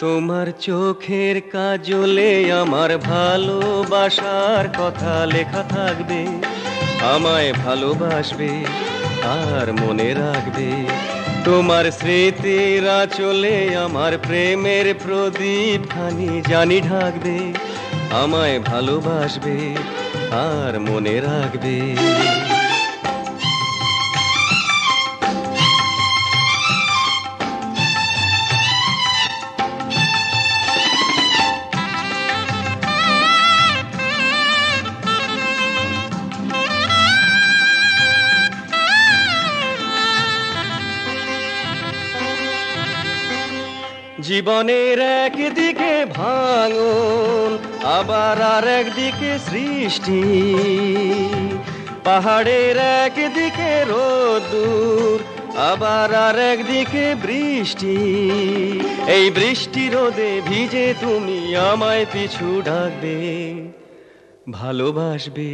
তোমার চোখের কাজলে আমার ভালোবাসার কথা লেখা থাকবে। আমায় ভালোবাসবে আর মনে রাখবে। তোমার স্মৃতির আঁচলে আমার প্রেমের প্রদীপ খানি জানি ঢাকবে। আমায় ভালোবাসবে আর মনে রাখবে। জীবনের একদিকে ভাঙন, আবার আর একদিকে সৃষ্টি। পাহাড়ের একদিকে রোদ্দুর, আবার আর একদিকে বৃষ্টি। এই বৃষ্টি রোদে ভিজে তুমি আমায় পিছু ডাকবে, ভালোবাসবে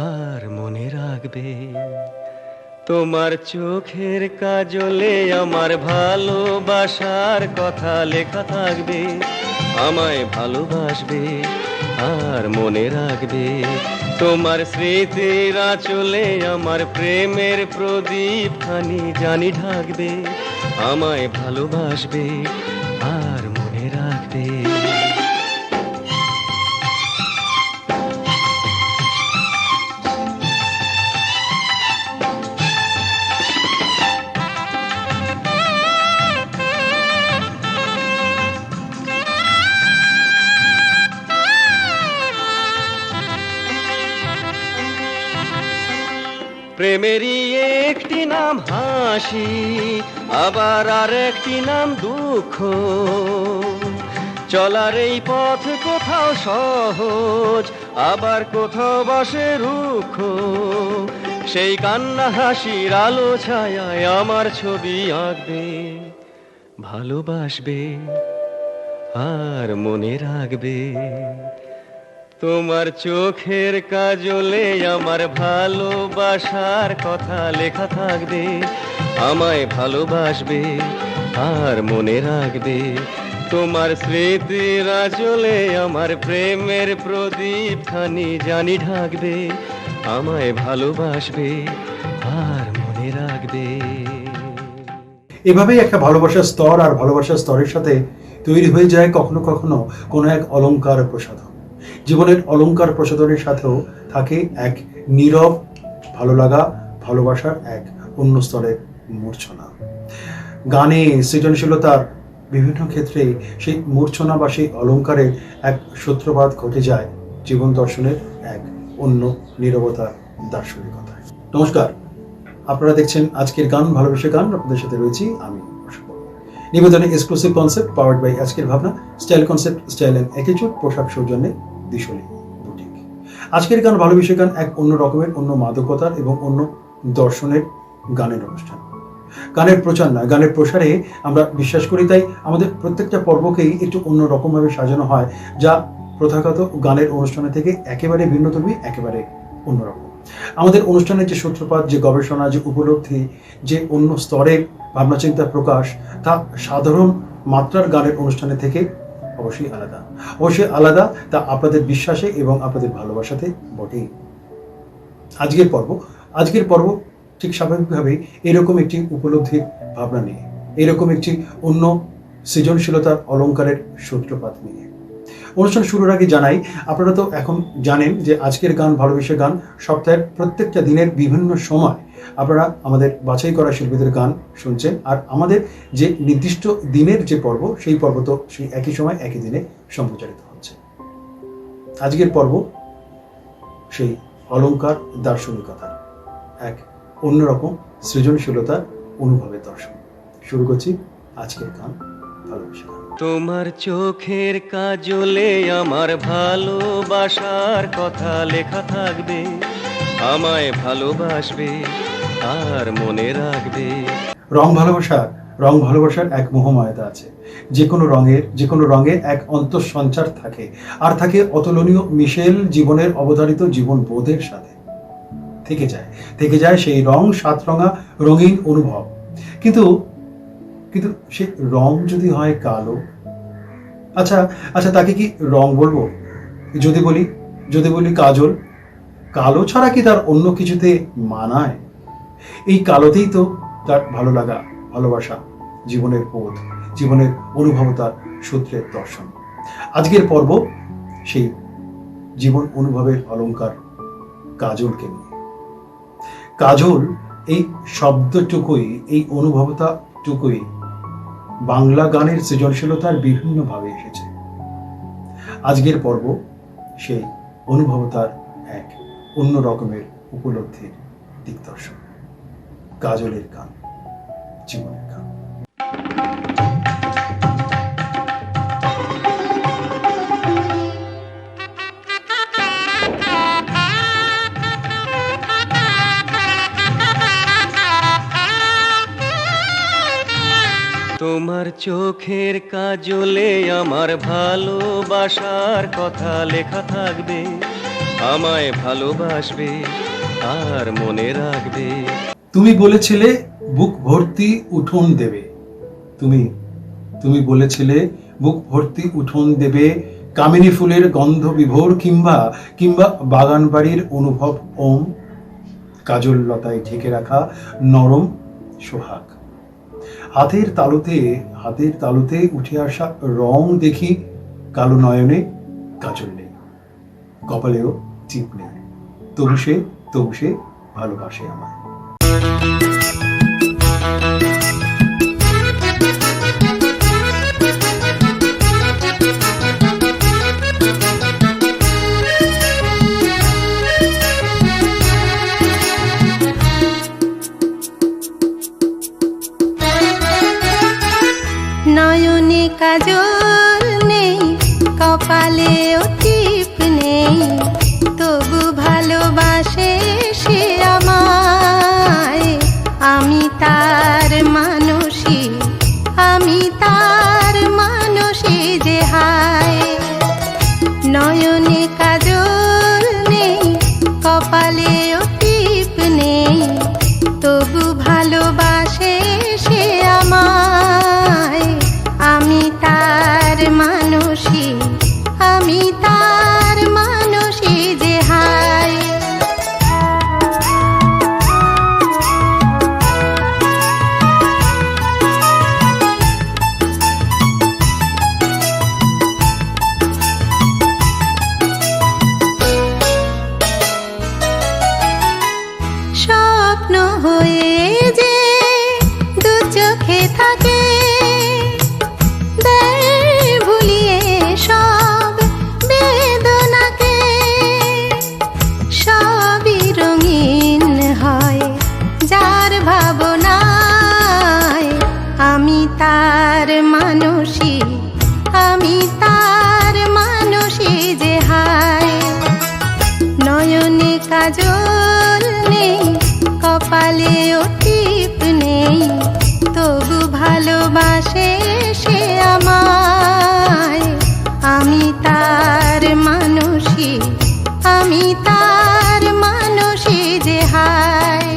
আর মনে রাখবে। তোমার চোখের কাজলে আমার ভালোবাসার কথা লেখা থাকবে। আমায় ভালোবাসবে আর মনে রাখবে। তোমার স্মৃতির আঁচলে আমার প্রেমের প্রদীপ খানি জানি ঢাকবে। আমায় ভালোবাসবে আর মনে রাখবে। প্রেমেরই একটি নাম হাসি, আবার আর একটি নাম দুঃখ। চলার এই পথ কোথাও সহজ, আবার কোথাও বসে রুক্ষ। সেই কান্না হাসির আলো ছায়ায় আমার ছবি আঁকবে, ভালোবাসবে আর মনে রাখবে। তোমার চোখের কাজলে আমার ভালোবাসার কথা লেখা থাকবে। আমায় ভালোবাসবে আর মনে রাখবে। তোমার স্মৃতির আঁচলে আমার প্রেমের প্রদীপ খানি জানি ঢাকবে। আমায় ভালোবাসবে আর মনে রাখবে। এভাবেই একটা ভালোবাসার স্তর আর ভালোবাসার স্তরের সাথে তৈরি হয়ে যায় কখনো কখনো কোনো এক অলংকার প্রসাধন। জীবনের অলংকার প্রসাধনের সাথেও থাকে এক নীরব ভালো লাগা, ভালোবাসার এক অন্য স্তরের মূর্ছনা। গানে সৃজনশীলতার বিভিন্ন ক্ষেত্রে সেই মূর্ছনা বা সেই অলংকারের এক সূত্রপাত ঘটে যায় জীবন দর্শনের এক অন্য নীরবতার দার্শনিকতায়। নমস্কার, আপনারা দেখছেন আজকের গান, ভালোবেসে গান। আপনাদের সাথে রয়েছি আমি নিবেদনে এক্সক্লুসিভ কনসেপ্ট পাওয়ার্ড বাই আজকের ভাবনা, style concept, style and attitude, পোশাক সৌজন্যে দিশলি বুটিক। আজকের গান, ভালোবেসে গান এক অন্য রকমের, অন্য মাদকতার এবং অন্য দর্শনের গানের অনুষ্ঠান। গানের প্রচার নয়, গানের প্রসারে আমরা বিশ্বাস করি। তাই আমাদের প্রত্যেকটা পর্বকেই একটু অন্য রকমভাবে সাজানো হয়, যা প্রথাগত গানের অনুষ্ঠানে থেকে একেবারে ভিন্নধর্মী, একেবারে অন্যরকম। আমাদের অনুষ্ঠানের যে সূত্রপাত, যে গবেষণা, যে উপলব্ধি, যে অন্য স্তরের ভাবনা চিন্তার প্রকাশ, তা সাধারণ মাত্রার গানের অনুষ্ঠানে থেকে অবশ্যই আলাদা। অবশ্যই আলাদা, তা আপনাদের বিশ্বাসে এবং আপনাদের ভালোবাসাতে বটেই। আজকের পর্ব ঠিক স্বাভাবিকভাবেই এরকম একটি উপলব্ধির ভাবনা নিয়ে, এরকম একটি অন্য সৃজনশীলতার অলংকারের সূত্রপাত নিয়ে। অনুষ্ঠান শুরুর আগে জানাই, আপনারা তো এখন জানেন যে আজকের গান, ভালোবেসে গান সপ্তাহের প্রত্যেকটা দিনের বিভিন্ন সময় আপনারা আমাদের বাছাই করা শিল্পীদের গান শুনছেন। আর আমাদের যে নির্দিষ্ট দিনের যে পর্ব, সেই পর্ব তো সেই একই সময় একই দিনে সম্প্রচারিত হচ্ছে। আজকের পর্ব সেই অলংকার দার্শনিকতার এক অন্যরকম সৃজনশীলতার অনুভবের দর্শন। শুরু করছি আজকের গান, ভালোবেসে গান। তোমার চোখের কাজলে আমার ভালোবাসার কথা লেখা থাকবে। আমায় ভালোবাসবে আর মনে রাখবে। রং ভালোবাসার এক মোহময়তা আছে। যে কোনো রঙের এক অন্তঃসঞ্চার থাকে, আর থাকে অতুলনীয় মিশেল জীবনের অবধারিত জীবন বোধের সাথে। থেকে যায় সেই রং, সাতরঙা রঙিন অনুভব। কিন্তু কিন্তু সে রং যদি হয় কালো, আচ্ছা আচ্ছা তাকে কি রং বলবো? যদি বলি কাজল, কালো ছাড়া কি তার অন্য কিছুতে মানায়? এই কালোতেই তো তার ভালো লাগা, ভালোবাসা, জীবনের পথ, জীবনের অনুভবতার সূত্রের দর্শন। আজকের পর্ব সেই জীবন অনুভবের অলংকার কাজলকে নিয়ে। কাজল এই শব্দটুকুই, এই অনুভবতাটুকুই বাংলা গানের সৃজনশীলতার বিভিন্নভাবে এসেছে। আজকের পর্ব সেই অনুভবতার এক অন্য রকমের উপলব্ধির দিগদর্শন। কাজলের গান, জীবনের গান। তোমার চোখের কাজলে আমার ভালোবাসার কথা লেখা থাকবে, আমায় ভালোবাসবে আর মনে রাখবে। তুমি বলেছিলে বুক ভর্তি উঠোন দেবে, তুমি বলেছিলে বুক ভর্তি উঠোন দেবে, কামিনী ফুলের গন্ধ বিভোর, কিংবা বাগান বাড়ির অনুভব ওম, কাজল লতায় ঢেকে রাখা নরম সোহাগ। হাতের তালুতে উঠে আসা রং দেখি, কালো নয়নে কাজল নেই, কপালেও টিপ নেই, তবু সে ভালোবাসে আমায়। নয়নে কাজল নেই, কপালেও টিপ নেই, তবু ভালোবাসে সে আমায়। আমি তার মানুষী যে হায়। নয়নে কাজল নেই, কপালেও টিপ নেই, তবু ভালোবাসে সে আমায়। আমি তার মানুষী যে হায়। স্বপ্ন হয়ে যে দু চোখে থাকে, ভুলিয়ে সব বেদনাকে, সবই রঙিন হয় যার ভাবনায়। আমি তার মানুষী যে হায়। নয়নে কাজল নেই, কপালেও টিপ নেই, তবু ভালোবাসে সে আমায়। আমি তার মানুষী যে হায়।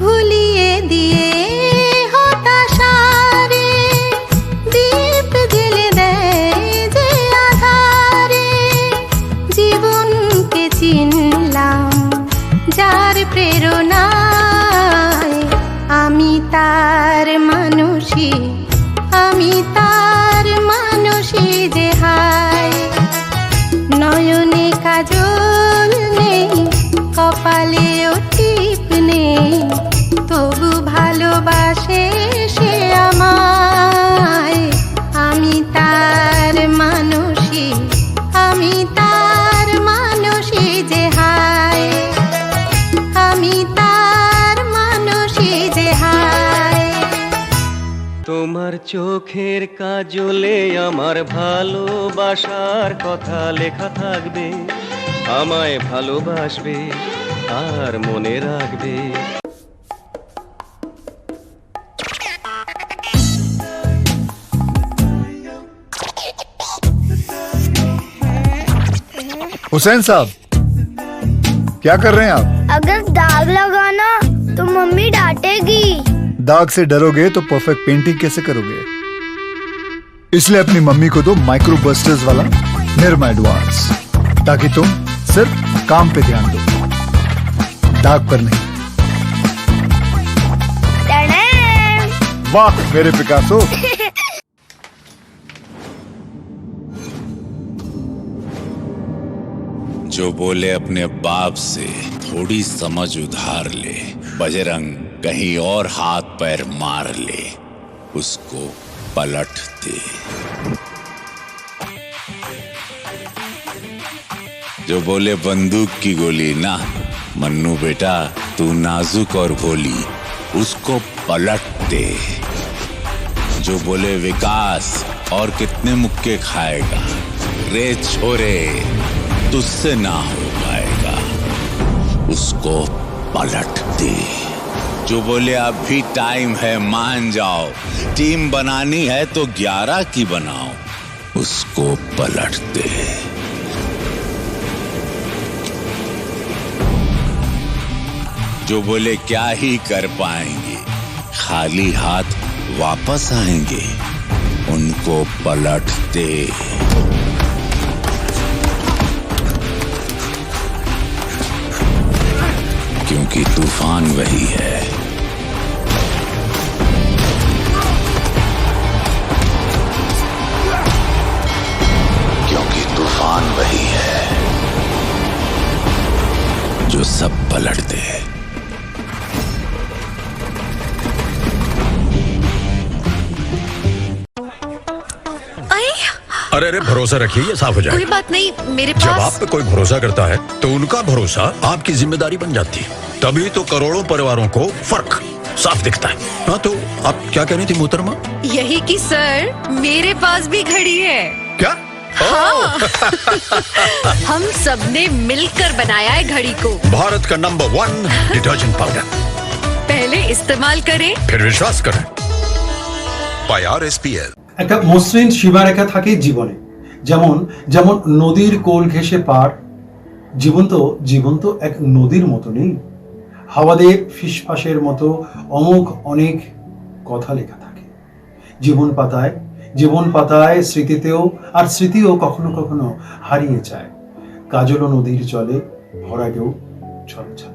ভুলিয়ে দিয়ে হতাশারে দীপ জ্বেলে দেয় যে আধারে। জীবনকে চিনলাম যার প্রেরণায়। আমি তার মানুষী যে হায়। নয়নে কাজল নেই, কপালেও টিপ নেই, তবু ভালোবাসে সে আমায়। আমি তার মানুষী যে হায়। আমি তার মানুষী যে হায়। তোমার চোখের কাজলে আমার ভালোবাসার কথা লেখা থাকবে, আমায় ভালোবাসবে আর মনে রাখবে। हुसैन साहब, क्या कर रहे हैं आप? अगर दाग लगाना तो मम्मी डांटेगी। दाग से डरोगे तो परफेक्ट पेंटिंग कैसे करोगे? इसलिए अपनी मम्मी को दो माइक्रो बस्टर्स वाला निरमा एडवांस, ताकि तुम सिर्फ काम पे ध्यान दो, दाग पर नहीं। वाह मेरे पिकासो। जो बोले अपने बाप से थोड़ी समझ उधार ले, बजरंग कहीं और हाथ पैर मार ले, उसको पलट दे। जो बोले बंदूक की गोली ना, मन्नू बेटा तू नाजुक और भोली, उसको पलट दे। जो बोले विकास और कितने मुक्के खाएगा, रे छोरे तुझसे ना हो पाएगा, उसको पलट दे। जो बोले अभी टाइम है मान जाओ, टीम बनानी है तो 11 की बनाओ, उसको पलट दे। जो बोले क्या ही कर पाएंगे, खाली हाथ वापस आएंगे, उनको पलट दे। क्योंकि तूफान वही है। क्योंकि तूफान वही है जो सब पलट दे। अरे अरे भरोसा रखिए, ये साफ हो जाए। कोई बात नहीं, मेरे पास। जब आप पे कोई भरोसा करता है तो उनका भरोसा आपकी जिम्मेदारी बन जाती है, तभी तो करोड़ों परिवारों को फर्क साफ दिखता है। हाँ तो आप क्या कह रही थी मोहतरमा? यही कि सर मेरे पास भी घड़ी है। क्या? हाँ। हम सबने मिलकर बनाया है घड़ी को। भारत का नंबर 1 डिटर्जेंट पाउडर। पहले इस्तेमाल करें, फिर विश्वास करें। IRSPL। একটা মসৃণ সীমারেখা থাকে জীবনে, যেমন যেমন নদীর কোল ঘেঁষে পার। জীবন তো এক নদীর মতো নেই, হাওয়াতে ফিসফাসের মতো অমোঘ অনেক কথা লেখা থাকে জীবন পাতায় স্মৃতিতেও, আর স্মৃতিও কখনো কখনো হারিয়ে যায়। কাজলও নদীর জলে ভরাগেও ছলছলে।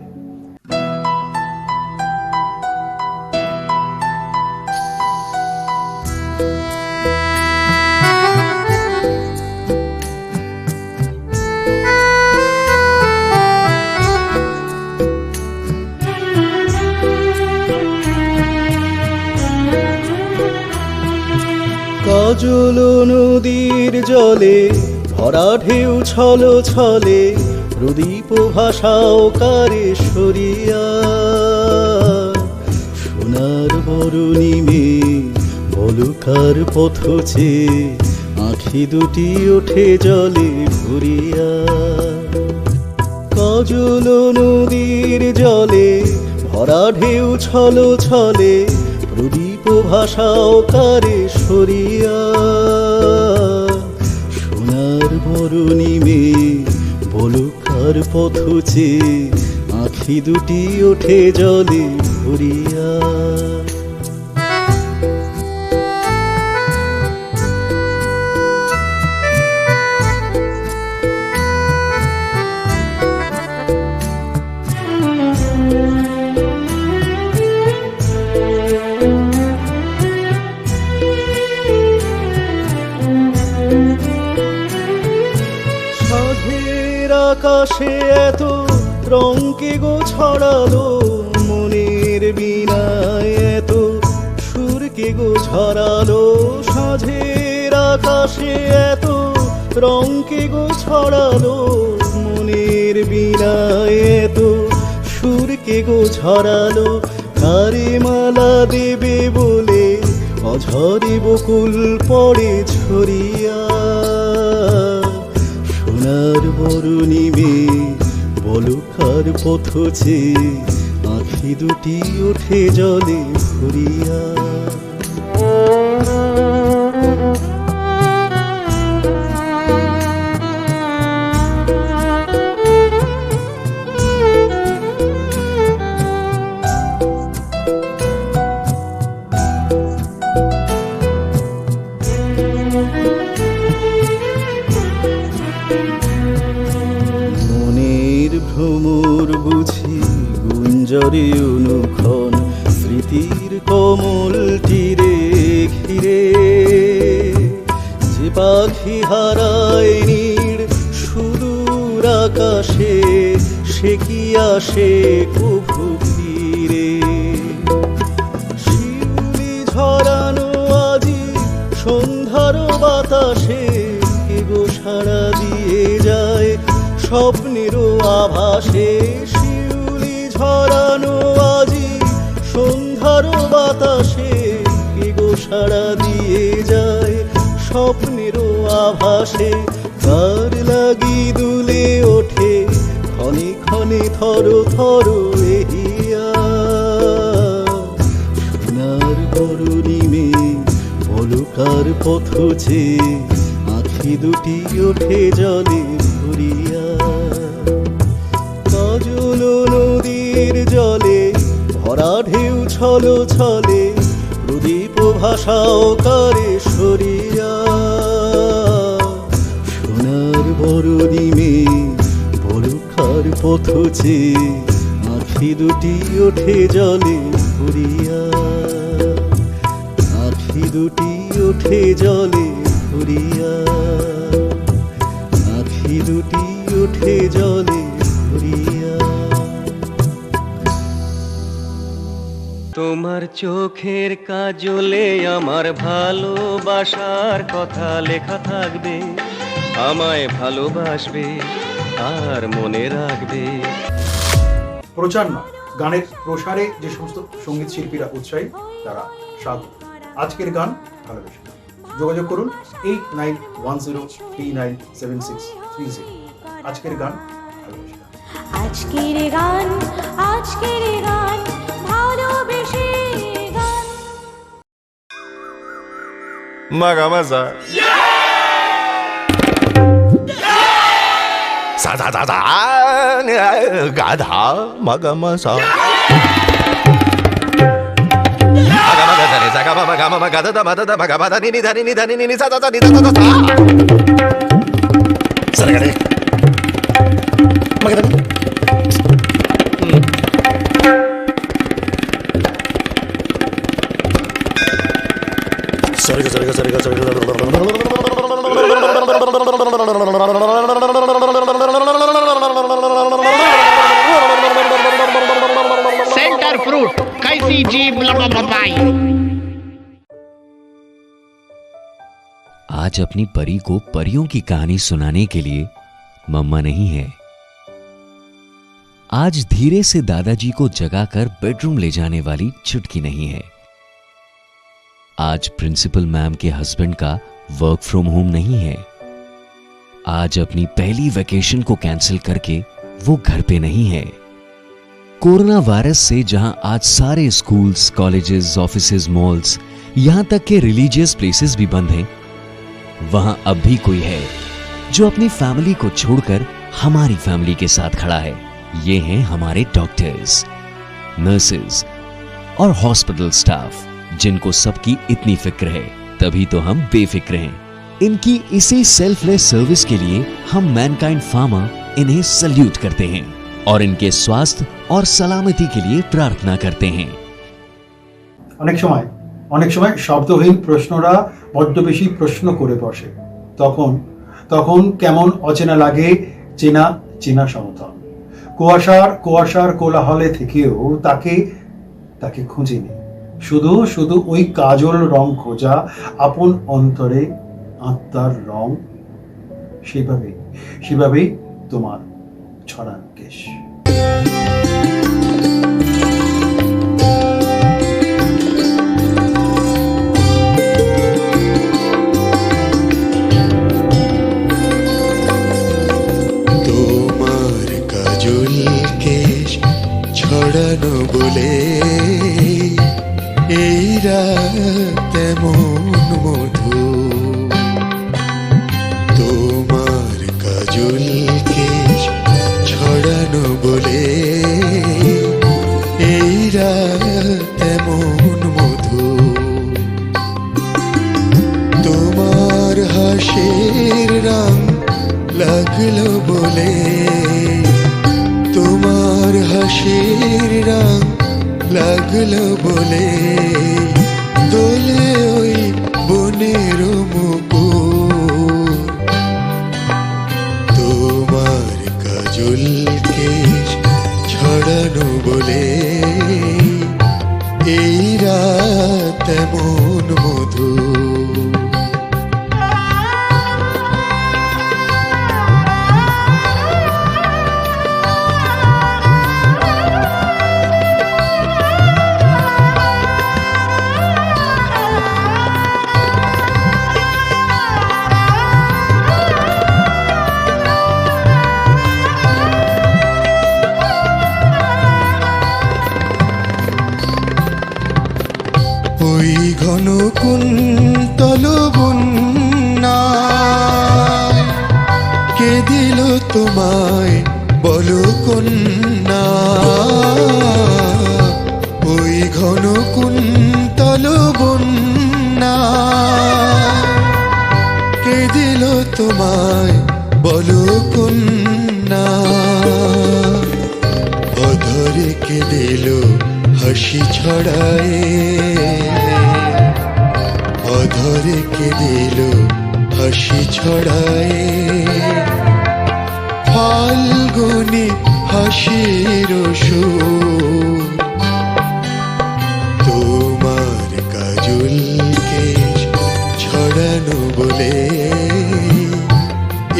কাজল নদীর জলে ভরা ঢেউ ছলো ছলে, প্রদীপ ভাষাও কারে সরিয়া। সোনার বরুণী মেয়ে বলুকার পথছে, আঁখি দুটি ওঠে জলে ভরিয়া। কাজল নদীর জলে ভরা ঢেউ ছলো ছলে, প্রদীপ ভাষাও কারে সরিয়া। সোনার বরুণী মেয়ে বলুকার পথছে, আঁখি দুটি ওঠে জলে ভরিয়া। আকাশে এত রঙকে গো ছড়ালো, মনের বীণায় এত সুরকে গো ছড়ালো। সাঁঝের আকাশে এত রঙকে গো ছড়ালো, মনের বীণায় এত সুরকে গো ছড়ালো। কারে মালা দেবে বলে অঝরে বকুল পড়ে ছড়িয়া। সোনার বরুণী মেয়ে বলুকার পথছে, আঁখি দুটি ওঠে জলে ভরিয়া। বুঝি গুঞ্জরে অনুক্ষণ স্মৃতির কোমল তীরে ঘিরে যে পাখি হারায় নীড় সুদূর আকাশে সে কি আসে কভু ফিরে শিউলি ঝরানো আজি সন্ধ্যার বাতাসে কে গো সাড়া দিয়ে যায় স্বপ্নেরও আভাসে শিউলি ঝরানো আজি সন্ধ্যার বাতাসে কে গো সাড়া দিয়ে যায় স্বপ্নেরও আভাসে তার লাগি দুলে ওঠে ক্ষণে ক্ষণে থর থর এহিয়া সোনার বরণিমে পলকার পথ চেয়ে আখি দুটি ওঠে জলে ভরিয়া কাজল নদীর জলে ভরা ঢেউ ছল ছলে প্রদীপ ভাষাও কারে সরিয়া সোনার বরণিমে পলকার পথ চেয়ে আখি দুটি ওঠে জলে ভরিয়া আখি দুটি ওঠে জলে ভরিয়া আখি দুটি ওঠে জলে ভরিয়া তোমার চোখের কাজলে আমার ভালোবাসার কথা লেখা থাকবে, আমায় ভালোবাসবে আর মনে রাখবে। প্রচার না, গানের প্রসারে যে সমস্ত সঙ্গীত শিল্পীরা উৎসাহী তারা সাধু। আজকের গান ভালোবেসে যোগাযোগ করুন 8910397630। আজকের গান ভালোবেসে। আজকের গান, আজকের গান ভালোবেসে গান। মাগামাজা সাদা দাদা গাধা মাগামাজা सेंटर फ्रूट कैसी जीभ लबाबाई। आज अपनी परी को परियों की कहानी सुनाने के लिए मम्मा नहीं है। आज धीरे से दादाजी को जगाकर बेडरूम ले जाने वाली चुटकी नहीं है। आज प्रिंसिपल मैम के हस्बैंड का वर्क फ्रॉम होम नहीं है। आज अपनी पहली वेकेशन को कैंसिल करके वो घर पे नहीं है। कोरोना वायरस से जहां आज सारे स्कूल्स, कॉलेजेस, ऑफिसेज, मॉल्स, यहां तक के रिलीजियस प्लेसेस भी बंद हैं, वहां अब भी कोई है जो अपनी फैमिली को छोड़कर हमारी फैमिली के साथ खड़ा है। ये हैं हमारे डॉक्टर्स, नर्सेज और हॉस्पिटल स्टाफ, जिनको सबकी इतनी फिक्र है, तभी तो हम बेफिक्र हैं। इनकी इसी सेल्फलेस सर्विस के लिए हम मैनकाइंड फार्मा इन्हें सल्यूट करते हैं और इनके स्वास्थ्य और सलामती के लिए प्रार्थना करते हैं। অনেক সময় শব্দহীন প্রশ্নরা বড্ড বেশি প্রশ্ন করে বসে, তখন কেমন অচেনা লাগে চেনা চেনা সমতল। কুয়াশার কোলাহলে থেকেও তাকে খুঁজিনি, শুধু ওই কাজল রং খোঁজা, আপন অন্তরে আত্মার রং, সেভাবেই তোমার ছড়ানো কেশ। তোমার কাজল কেশ ছড়ানো বলে এই রাত এমন মধু। তোমার কাজল কেশ ছড়ানো বলে এই রাত এমন মধু। তোমার হাসির রং লাগলো বলে তোমার হাসির রং লাগলো বলে দোলে ওই বনের মুকুর তোমার কাজল কেশ ছড়ানো বলে এই রাত এমন মধুর ওই ঘন কুন্তল বন্যায় কে দিল তোমায় বলো কন্যা ওই ঘন কুন্তল বন্যায় কে দিল তোমায় বলো কন্যা অধরে কে দিল হাসি ছড়ায় অধরে কে দিল হাসি ছড়ায় ফাল্গুনি হাসির সুর তোমার কাজল কেশ ছড়ানো বলে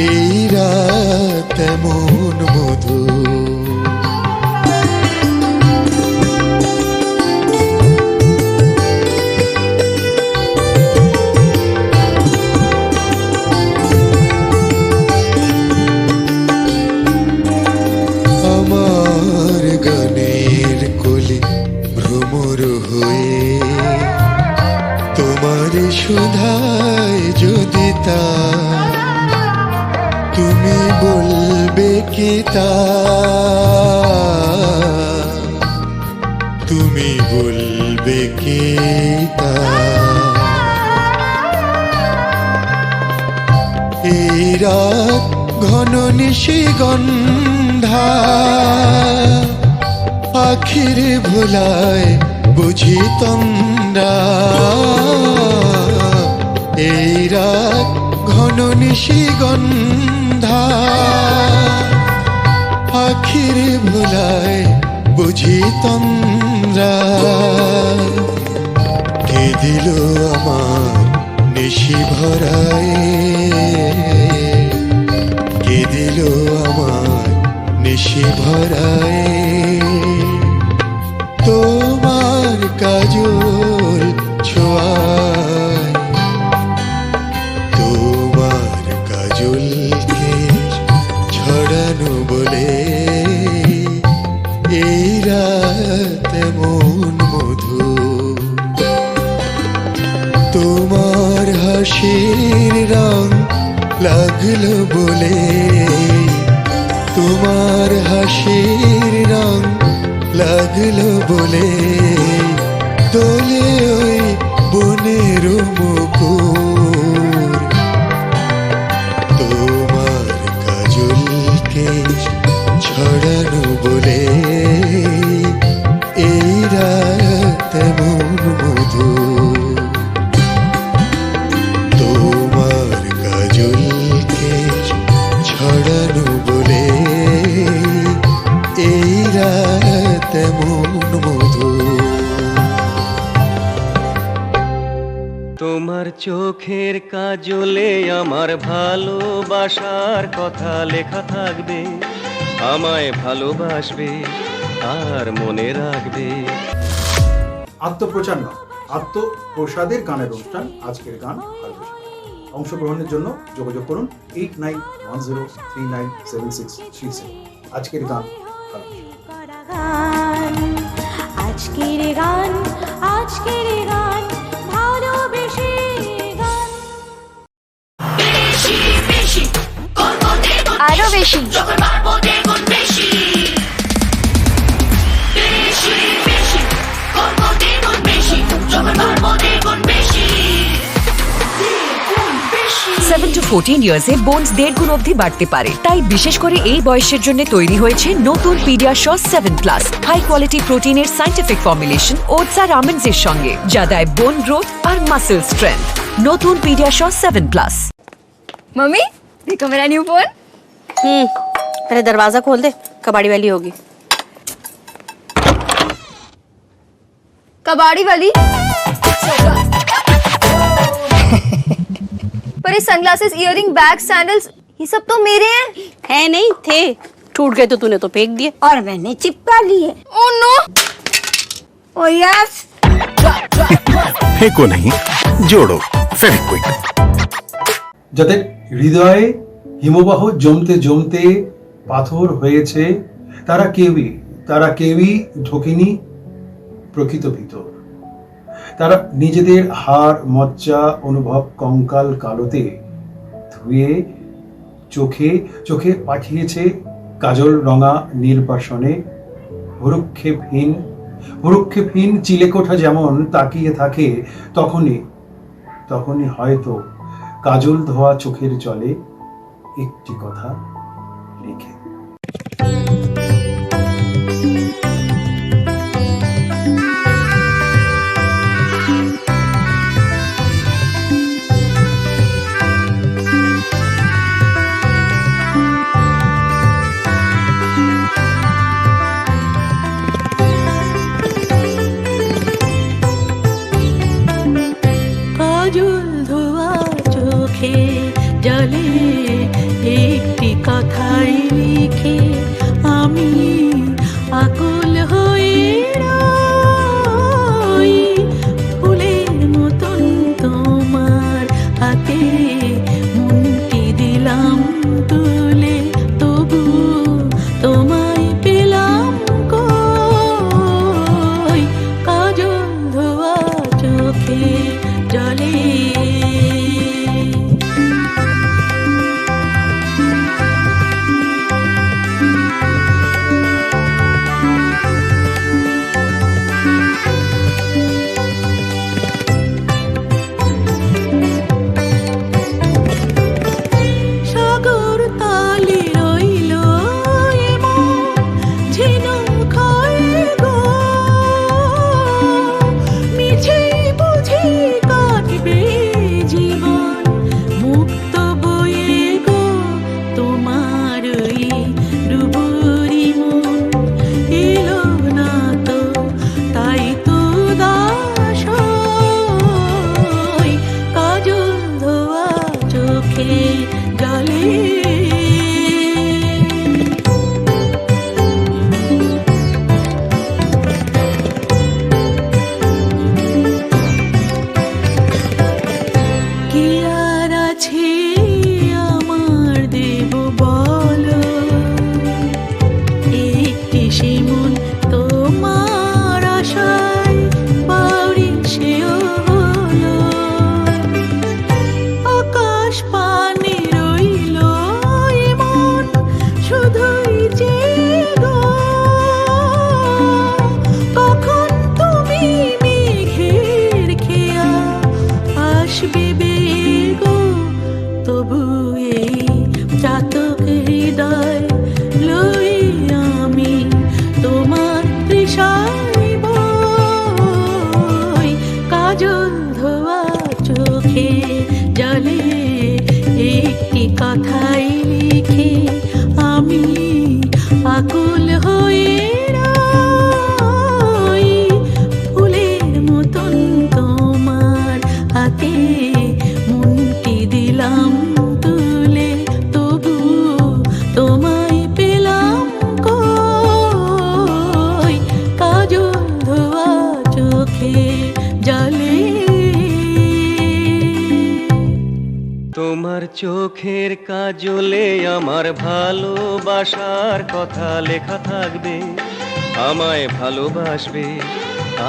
এই রাত এমন মধুর সুধায় যদি তা তুমি বলবে কি তা তুমি বলবে কি তা এই রাত ঘন নিশিগন্ধা আখির ভোলায় বুঝি তন্দ্রা এই রাত ঘন নিশিগন্ধা আখির ভোলায় বুঝি তন্দ্রা কে দিল আমার নিশি ভরায় কে দিল আমার নিশি ভরায় তোমার কাজল ছোঁয়ায় তোমার কাজল কেশ ছড়ানো বলে এই রাত এমন মধুর তোমার হাসির রং লাগলো বলে তোমার হাসির রং লাগলো বলে দোলে ওই বনের মুকুর তোমার কাজল কেশ ছড়ানো বলে এই রাত এমন মধুর তোমার কাজল কেশ ছড়ানো বলে এই রাত এমন মধুর তোমার চোখের কাজলে আমার ভালোবাসার কথা লেখা থাকবে আমায় ভালোবাসবে আর মনে রাখবে আত্মপ্রচার নয়, আত্মপ্রসাদের গানের অনুষ্ঠান আজকের গান ভালোবাসা। অংশগ্রহণের জন্য যোগাযোগ করুন 8910397637। আজকের গান আজকের গান আজকের গান ভালোবেসে গান আরো বেশি Seven to 14 ইয়ার্সে বোনস 1.5 গুণ অবধি বাড়তে পারে। তাই বিশেষ করে এই বয়সের জন্য তৈরি হয়েছে নতুন পিডিয়াশিওর 7+, হাই কোয়ালিটি প্রোটিনের সায়েন্টিফিক ফর্মুলেশন ওটস আর আমন্ডস এর সঙ্গে, যা দেয় বোন গ্রোথ আর মাসল স্ট্রেংথ। নতুন পিডিয়াশিওর 7+। मम्मी देखो मेरा न्यू फोन। अरे दरवाजा खोल दे, कबाड़ी वाली होगी। कबाड़ी वाली? पर ये सनग्लासेस, इयररिंग, बैग, सैंडल्स, ये सब तो मेरे हैं। है नहीं थे, टूट गए तो तूने तो फेंक दिए और मैंने चिपका लिए। Oh no, oh yes. फेंको नहीं, जोड़ो फेविक्विक। যাদের হৃদয়ে হিমবাহ জমতে জমতে পাথর হয়েছে, তারা কেউই ঢোকেনি প্রকৃত ভিতর। তারা নিজেদের হাড় মজ্জা অনুভব কঙ্কাল কালোতে ধুয়ে চোখে পাঠিয়েছে কাজল রঙা নির্বাসনে। ভ্রুক্ষেপহীন চিলেকোঠা যেমন তাকিয়ে থাকে, তখনই হয়তো কাজল ধোয়া চোখের জলে একটি কথা লিখে। জলে একটি কথাই লিখে আমি আকুল হয়ে রই, ফুলের মতন তোমার হাতে মনটি দিলাম তুলে, তবু তোমায় পেলাম কই, কাজল ধোয়া চোখে জলে। কথাই লিখে আমি আকুল হয়ে রই, ফুলের মতন তোমার হাতে মনটি দিলাম তুলে, তবু তোমায় পেলাম কই, কাজল ধোয়া চোখে জলে। তোমার চোখের কাজলে আমার ভালোবাসার কথা লেখা থাকবে, আমায় ভালোবাসবে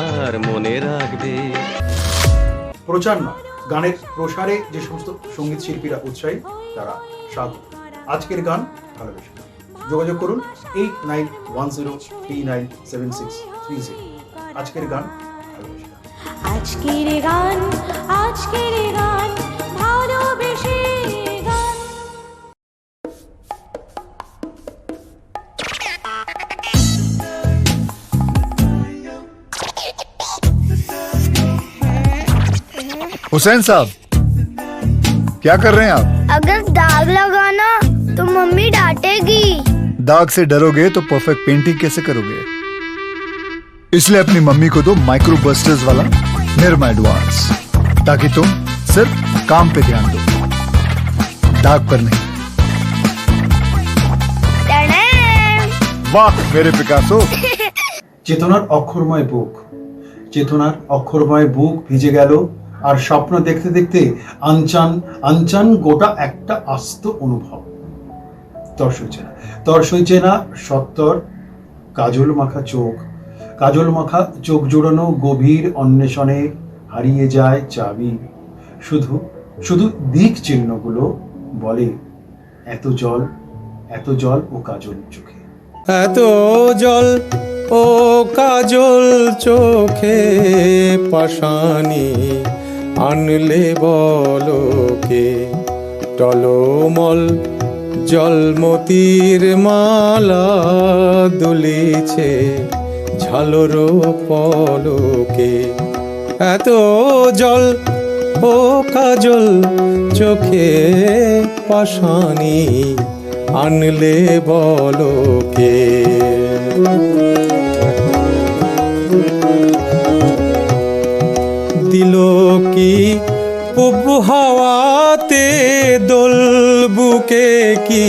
আর মনে রাখবে। প্রচার না, গানের প্রসারে যে সমস্ত সঙ্গীত শিল্পীরা উৎসাহী তারা স্বাগত। আজকের গান ভালোবেসে যোগাযোগ করুন 8910397630। আজকের গান ভালোবেসে। আজকের গান ভালোবেসে গান। हुसैन साहब, क्या कर रहे हैं आप? अगर दाग लगाना तो मम्मी डांटेगी। दाग से डरोगे तो परफेक्ट पेंटिंग कैसे करोगे? इसलिए अपनी मम्मी को दो माइक्रो बस्टर्स वाला निरमा एडवांस, ताकि तुम सिर्फ काम पे ध्यान दो, दाग पर नहीं। वाह मेरे पिकासो। চেতনার অক্ষরময় বুক, চেতনার অক্ষরময় বুক ভিজে গেল, আর স্বপ্ন দেখতে দেখতে আনচান আনচান গোটা একটা আস্ত অনুভব। তর সইছে না সত্তর কাজল মাখা চোখ, কাজল মাখা চোখ জোড়ানো গভীর অন্বেষণে হারিয়ে যায় চাবি। শুধু শুধু দিক চিহ্নগুলো বলে এত জল ও কাজল চোখে। এত জল ও কাজল চোখে পাশানি আনলে বলো কে, টলমল জলমতির মালা দুলিছে ঝালর পলকে। এত জল ও কাজল চোখে পাশানি আনলে বলো কে। দিল কি পূব হাওয়াতে দোল বুকে কি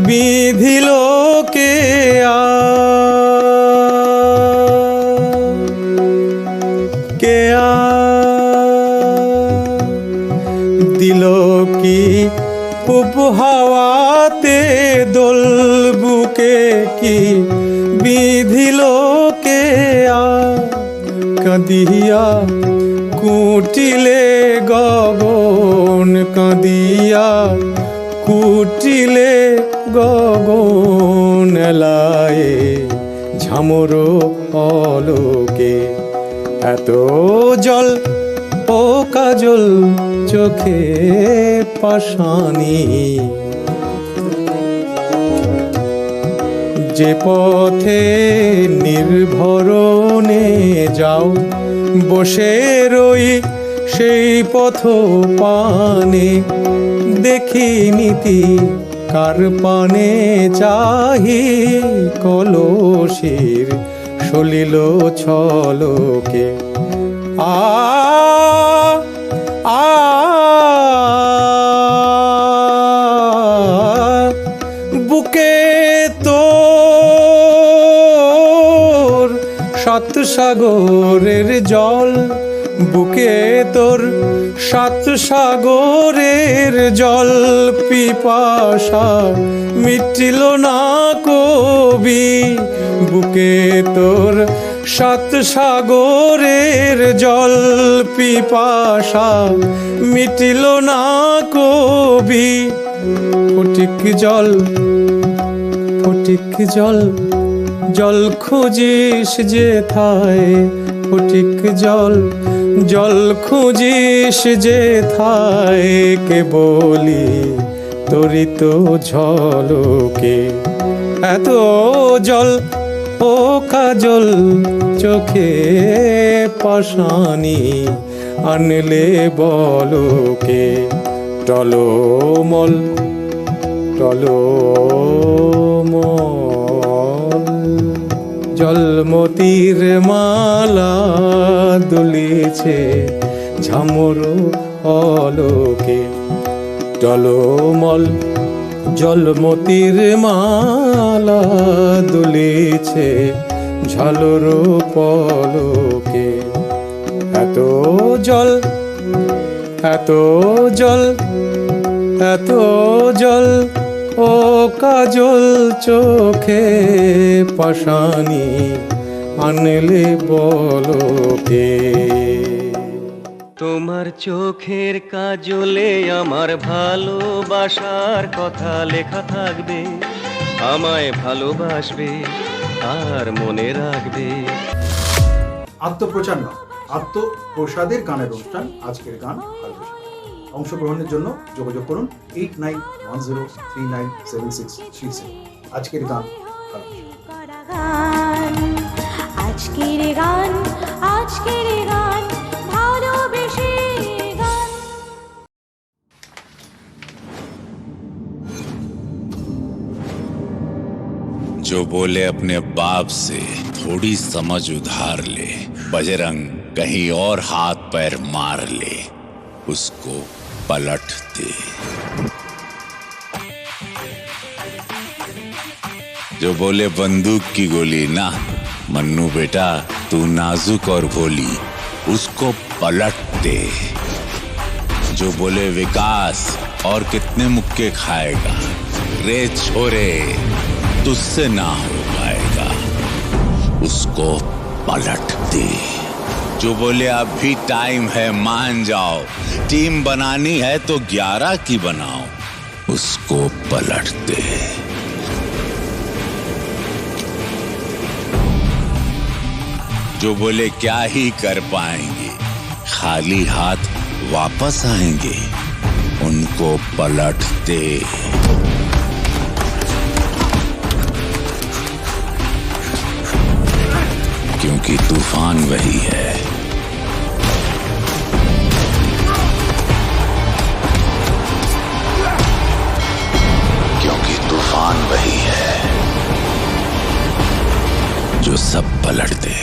বিধিল কে দিল কি পূব হাওয়াতে দোল বুকে কি বিধিল কে কাঁদিয়া কুটিলে গগন, কাঁদিয়া কুটিলে গগন এলায়ে ঝামর অলোকে। এত জল ও কাজল চোখে পাশানি। যে পথে নির্ভরণে যাও বসে রই সেই পথ পানে, দেখি নীতি কার পানে চাহি কলসির সলিল ছলকে। বুকে তোর সাত সাগরের জল, বুকে তোর সাত সাগরের জল, পিপাসা মিটিল না কবি। বুকে তোর সাত সাগরের জল, পিপাসা মিটিল না কবি। ফটিক জল ফটিক জল জল খুঁজিস যেথায়, ফটিক জল জল খুঁজিস যেথায়, কে বলি তরিত ঝলকে। এত জল ও কাজল চোখে পাশানি আনলে বলো কে, টলমল জলমতির মালা দুলিছে ঝামর অলোকে। টলমল জলমতির মালা দুলিছে ঝালর পলকে। এত জল এত জল এত জল ও কাজল চোখে পাশানি আনলে বলো কে। তোমার চোখের কাজলে আমার ভালোবাসার কথা লেখা থাকবে, আমায় ভালোবাসবে আর মনে রাখবে। আত্মপ্রচার নয়, আত্মপ্রসাদের গানের অনুষ্ঠান আজকের গান ভালোবাসা। অংশগ্রহণের জন্য যোগাযোগ করুন 8910397637। আজকের গান আজকের গান ভালোবেসে গান। जो बोले अपने बाप से थोड़ी समझ उधार ले, बजरंग कहीं और हाथ पैर मार ले, उसको पलट दे। जो बोले बंदूक की गोली ना, मन्नू बेटा तू नाजुक और भोली, उसको पलट दे। जो बोले विकास और कितने मुक्के खाएगा, रे छोरे तुझसे ना हो पाएगा, उसको पलट दे। जो बोले अब भी टाइम है मान जाओ, टीम बनानी है तो 11 की बनाओ, उसको पलट दे। जो बोले क्या ही कर पाएंगे, खाली हाथ वापस आएंगे, उनको पलट दे। क्योंकि तूफान वही है। क्योंकि तूफान वही है जो सब पलट दे।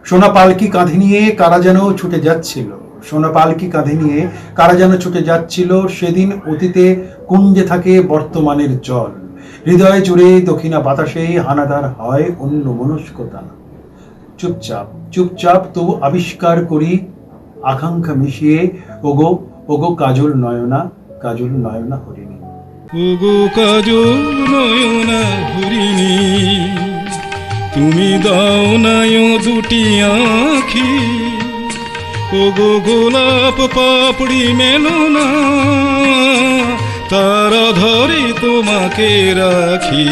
সোনা পালকি কাঁধে নিয়ে কারা যেন ছুটে যাচ্ছিল, সোনা পালকি কাঁধে নিয়ে কারা যেন ছুটে যাচ্ছিল। সেদিন অতীতে কুঞ্জে থাকে বর্তমানের জল, হৃদয়ে জুড়ে দক্ষিণা বাতাসে হানাদার হয় অন্য মনস্কতা। চুপচাপ চুপচাপ তবু আবিষ্কার করি আকাঙ্ক্ষা মিশিয়ে, ওগো ওগো কাজল নয়না, কাজল নয়না হরিণী। ওগো কাজল নয়না হরিণী, তুমি দাও নাই দুটি আঁখি, ওগো গোলাপ পাপড়ি মেলো না, তারা ধরে তোমাকে রাখি।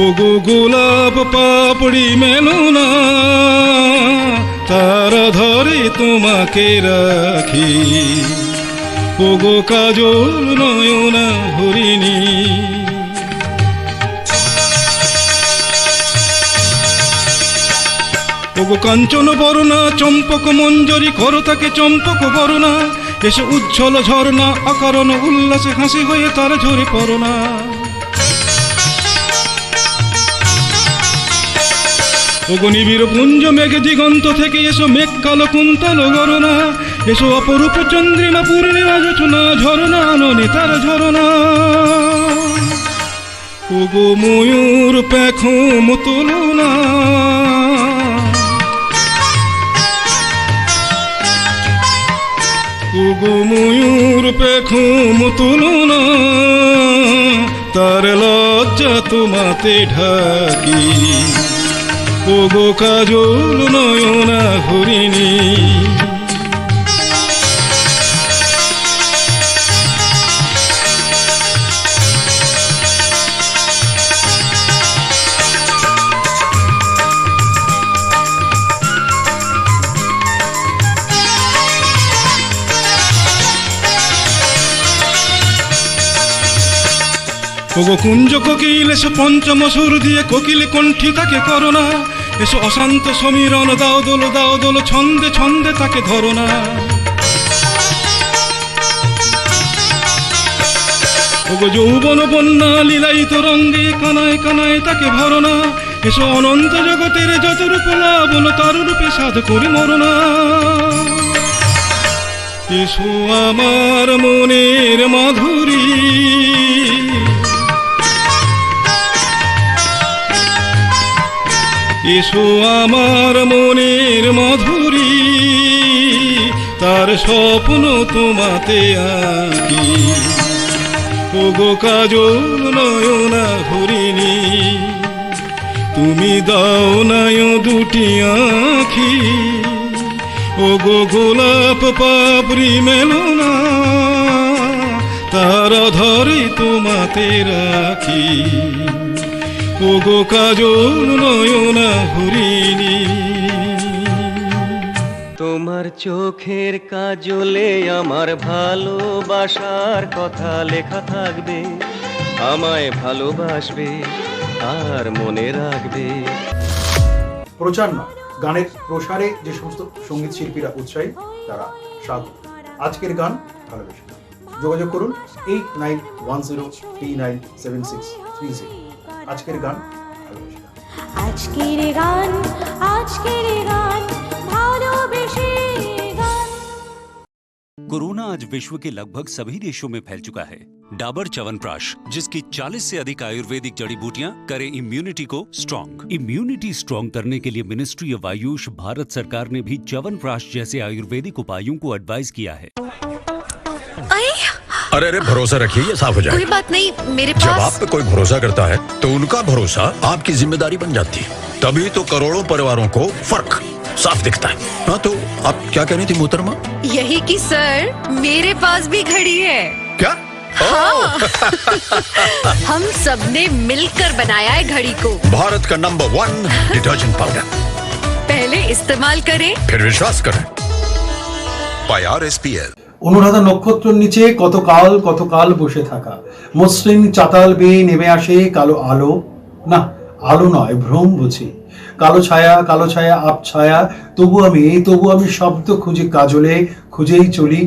ওগো গোলাপ পাপড়ি মেলো না, তারা ধরে তোমাকে রাখি, ওগো কাজল নয়না হরিণী। ওগো কাঞ্চন বরণা চম্পক মঞ্জরি, করো তাকে চম্পক বরণা, এসে উজ্জ্বল ঝরনা অকারণ উল্লাসে হাসি হয়ে তার ঝরে পড়না। ওগো নিবিড় পুঞ্জ মেঘ দিগন্ত থেকে এসো, মেঘ কালো কুন্তল গরনা, এসো অপরূপ চন্দ্রিমা পূর্ণিমা যোচনা, ঝরনা ননে তার ঝরনা। ওগো ময়ূর পেখম তুলনা, ওগো ময়ূর পেখম তুলনা, তার লজ্জা তোমাতে ঢাকি, ওগো কাজল নয়না হরিণী। ওগো কুঞ্জ কোকিল এসো পঞ্চম সুর দিয়ে কোকিল কণ্ঠী তাকে করোনা, এসো অশান্ত সমীরণ দাও দোল ছন্দে ছন্দে তাকে ধরোনা। ওগো যৌবন বন্যা লীলায়িত রঙ্গে কানায় কানায় তাকে ভরনা, এসো অনন্ত জগতের যত রূপ লাবণ তার রূপে সাধ করে মরনা। এসো আমার মনের মাধুরী, এসো আমার মনের মাধুরী, তার স্বপ্ন তোমাতে আঁকি, ওগো কাজল নয়না হরিণী। তুমি দাও নাই দুটি আঁখি, ওগো গোলাপ পাপড়ি মেলো না, তারা ধরে তোমাতে রাখি, ওগো কাজল নয়না হরিণী। তোমার চোখের কাজলে আমার ভালোবাসার কথা লেখা থাকবে, আমায় ভালোবাসবে আর মনে রাখবে। প্রচার নয়, গানের প্রসারে যে সমস্ত সঙ্গীত শিল্পীরা উৎসাহী তারা স্বাগত। আজকের গান ভালোবেসে গান। যোগাযোগ করুন 8910397630। আজকের গান ভালোবেসে গান। আজকের গান, আজকের গান, ভালোবেসে গান। कोरोना आज विश्व के लगभग सभी देशों में फैल चुका है। डाबर च्यवनप्राश, जिसकी 40 से अधिक आयुर्वेदिक जड़ी बूटियां करे इम्यूनिटी को स्ट्रॉन्ग। इम्यूनिटी स्ट्रॉन्ग करने के लिए मिनिस्ट्री ऑफ आयुष भारत सरकार ने भी च्यवनप्राश जैसे आयुर्वेदिक उपायों को एडवाइस किया है। अरे अरे भरोसा रखिए, ये साफ हो जाए। कोई बात नहीं, मेरे जब पास आप पे कोई भरोसा करता है तो उनका भरोसा आपकी जिम्मेदारी बन जाती है। तभी तो करोड़ों परिवारों को फर्क साफ दिखता है। हाँ, तो आप क्या कह रही थी मोहतरमा? यही कि सर मेरे पास भी घड़ी है। क्या? हाँ। हम सबने मिलकर बनाया है घड़ी को। भारत का नंबर 1 डिटर्जेंट पाउडर। पहले इस्तेमाल करें, फिर विश्वास करें। IRSPL। অনুরাধা নক্ষত্রের নিচে কতকাল বসে থাকা, মসৃণ চাতাল বেয়ে নেমে আসে কালো আলো, না আলো নয় ভ্রম বুঝি, কালো ছায়া আবছায়া, তবু আমি শব্দ খুঁজে কাজলে, খুঁজেই চলি।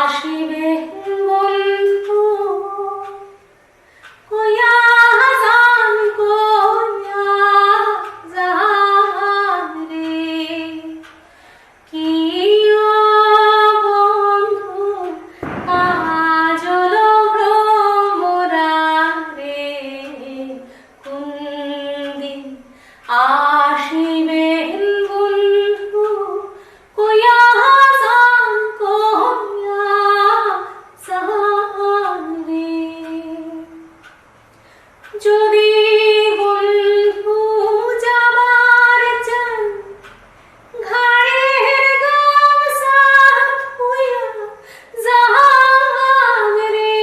আসিবে বন্ধু কয়া জান রে কি বন্ধু কাজল ভ্রমরা রে কোনদিন আসিবে বন্ধু কয়া যদি বন্ধু যাবার চান ঘাড়ের গামছা হইয়া যান রে,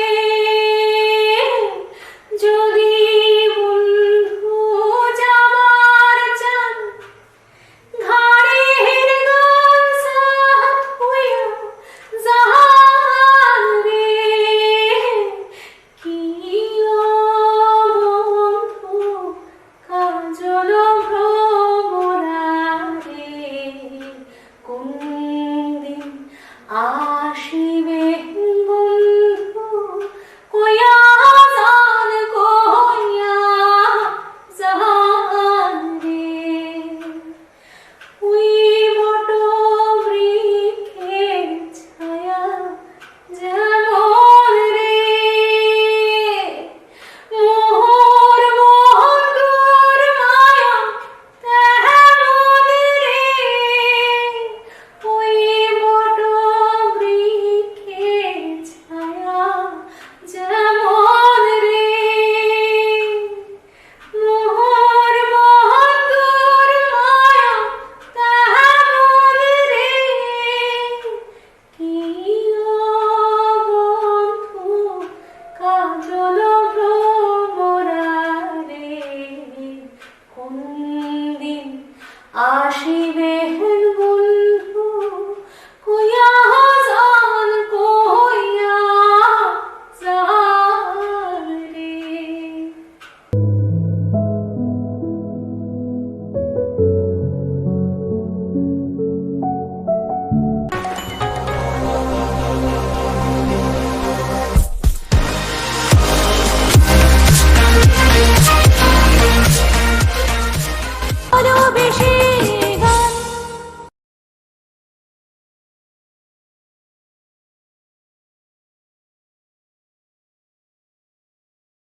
যদি বন্ধু যাবার চান ঘাড়ের গামছা হইয়া যান রে, কি কাজল ভ্রমরা রে কোনদিন